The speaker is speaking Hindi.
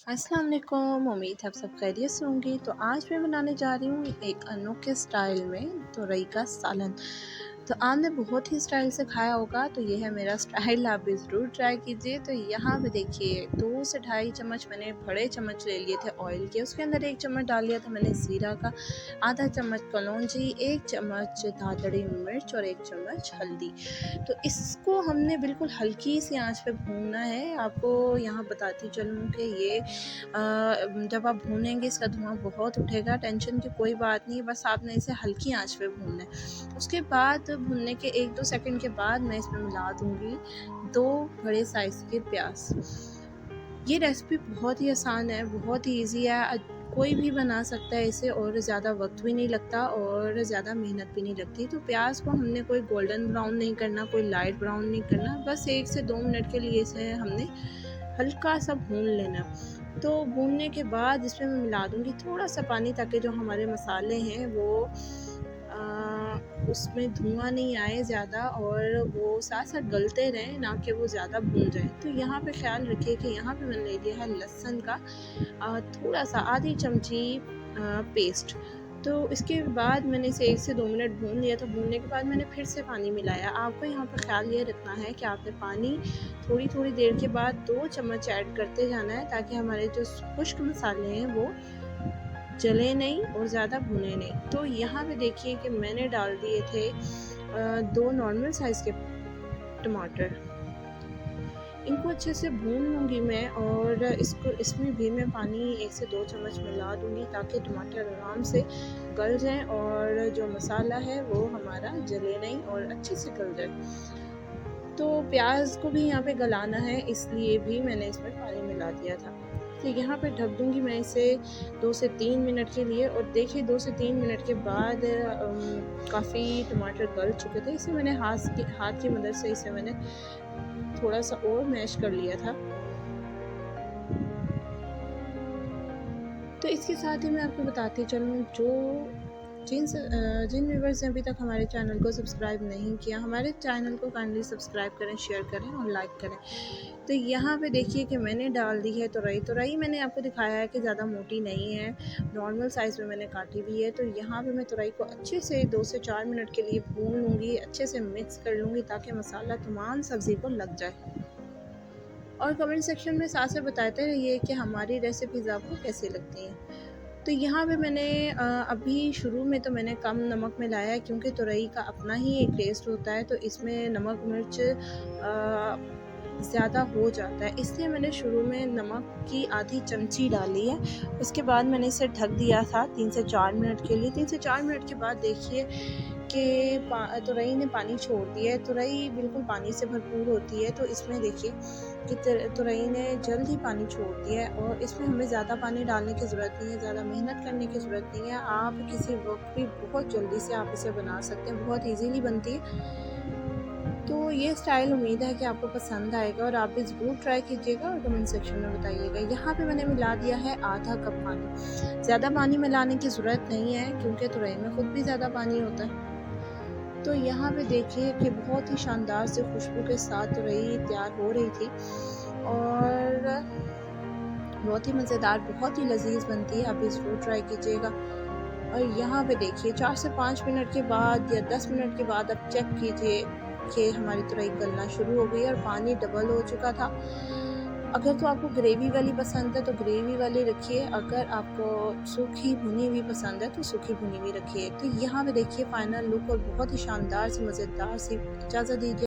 अस्सलाम वालेकुम, उम्मीद है आप सब खैरियत से होंगी। तो आज मैं बनाने जा रही हूँ एक अनोखे स्टाइल में तुरई का सालन। तो आपने बहुत ही स्टाइल से खाया होगा, तो ये है मेरा स्टाइल, आप भी ज़रूर ट्राई कीजिए। तो यहाँ पे देखिए 2 से ढाई चम्मच मैंने बड़े चम्मच ले लिए थे ऑयल के, उसके अंदर 1 चम्मच डाल लिया था मैंने ज़ीरा का, आधा चम्मच कलौंजी, 1 चम्मच दादड़ी मिर्च और 1 चम्मच हल्दी। तो इसको हमने बिल्कुल हल्की सी आंच पे भूनना है। आपको यहाँ बताती चलूँ कि ये जब आप भूनेंगे इसका धुआं बहुत उठेगा, टेंशन की कोई बात नहीं है, बस आपने इसे हल्की आंच पे भूनना है। उसके बाद भूनने के 1-2 सेकंड के बाद मैं इसमें मिला दूँगी 2 बड़े साइज़ के प्याज। ये रेसिपी बहुत ही आसान है, बहुत ही ईज़ी है, कोई भी बना सकता है इसे और ज़्यादा वक्त भी नहीं लगता और ज़्यादा मेहनत भी नहीं लगती। तो प्याज को हमने कोई गोल्डन ब्राउन नहीं करना, कोई लाइट ब्राउन नहीं करना, बस 1 से 2 मिनट के लिए इसे हमने हल्का सा भून लेना। तो भूनने के बाद इसमें मैं मिला दूँगी थोड़ा-सा पानी, ताकि जो हमारे मसाले हैं वो उसमें धुआँ नहीं आए ज़्यादा और वो साथ-साथ गलते रहें, ना कि वो ज़्यादा भून जाएँ। तो यहाँ पे ख़्याल रखिए कि यहाँ पे मैंने ले लिया है लहसुन का थोड़ा-सा आधी चमची पेस्ट। तो इसके बाद मैंने इसे 1 से 2 मिनट भून लिया। तो भूनने के बाद मैंने फिर से पानी मिलाया। आपको यहाँ पे ख़्याल ये रखना है कि आपने पानी थोड़ी-थोड़ी देर के बाद 2 चम्मच ऐड करते जाना है, ताकि हमारे जो खुश्क मसाले हैं वो जले नहीं और ज़्यादा भुने नहीं। तो यहाँ पे देखिए कि मैंने डाल दिए थे 2 नॉर्मल साइज़ के टमाटर। इनको अच्छे से भून लूँगी मैं और इसमें भी मैं पानी 1 से 2 चम्मच मिला दूँगी, ताकि टमाटर आराम से गल जाएँ और जो मसाला है वो हमारा जले नहीं और अच्छे से गल जाए। तो प्याज को भी यहाँ पे गलाना है, इसलिए भी मैंने इसमें पानी मिला दिया था। तो यहाँ पे ढक दूँगी मैं इसे 2 से 3 मिनट के लिए, और देखिए 2 से 3 मिनट के बाद काफ़ी टमाटर गल चुके थे। इसे मैंने हाथ की मदद से इसे मैंने थोड़ा-सा और मैश कर लिया था। तो इसके साथ ही मैं आपको बताती चलूँ, जिन व्यूअर्स ने अभी तक हमारे चैनल को सब्सक्राइब नहीं किया, हमारे चैनल को काइंडली सब्सक्राइब करें, शेयर करें और लाइक करें। तो यहाँ पे देखिए कि मैंने डाल दी है तुरई मैंने आपको दिखाया है कि ज़्यादा मोटी नहीं है, नॉर्मल साइज़ में मैंने काटी हुई है। तो यहाँ पे मैं तुरई को अच्छे से 2 से 4 मिनट के लिए भून लूँगी, अच्छे से मिक्स कर लूँगी, ताकि मसाला तमाम सब्ज़ी को लग जाए। और कमेंट सेक्शन में साथ साथ बताते रहिए कि हमारी रेसिपीज़ आपको कैसी लगती हैं। तो यहाँ पे मैंने अभी शुरू में तो मैंने कम नमक मिलाया है, क्योंकि तुरई का अपना ही एक टेस्ट होता है, तो इसमें नमक मिर्च ज़्यादा हो जाता है, इसलिए मैंने शुरू में नमक की आधी चमची डाली है। उसके बाद मैंने इसे ढक दिया था 3 से 4 मिनट के लिए। 3 से 4 मिनट के बाद देखिए कि तुरई ने पानी छोड़ दिया है। तुरई बिल्कुल पानी से भरपूर होती है, तो इसमें देखिए कि तुरई ने जल्द ही पानी छोड़ दिया है, और इसमें हमें ज़्यादा पानी डालने की ज़रूरत नहीं है, ज़्यादा मेहनत करने की ज़रूरत नहीं है। आप किसी वक्त भी बहुत जल्दी से आप इसे बना सकते हैं, बहुत ईजीली बनती है। तो ये स्टाइल उम्मीद है कि आपको पसंद आएगा, और आप भी ज़रूर ट्राई कीजिएगा और कमेंट सेक्शन में बताइएगा। यहाँ पे मैंने मिला दिया है आधा कप पानी। ज़्यादा पानी मिलाने की ज़रूरत नहीं है, क्योंकि तुरई में ख़ुद भी ज़्यादा पानी होता है। तो यहाँ पे देखिए कि बहुत ही शानदार से खुशबू के साथ तुरई तैयार हो रही थी, और बहुत ही मज़ेदार, बहुत ही लजीज बनती है। आप भी ज़रूर ट्राई कीजिएगा। और यहाँ पे देखिए 4 से 5 मिनट के बाद या 10 मिनट के बाद आप चेक कीजिए कि हमारी तुरई गलना शुरू हो गई और पानी डबल हो चुका था। अगर तो आपको ग्रेवी वाली पसंद है तो ग्रेवी वाली रखिए, अगर आपको सूखी भुनी हुई पसंद है तो सूखी भुनी हुई रखिए। तो यहाँ पे देखिए फाइनल लुक, और बहुत ही शानदार सी मज़ेदार सी। इजाज़त दीजिए।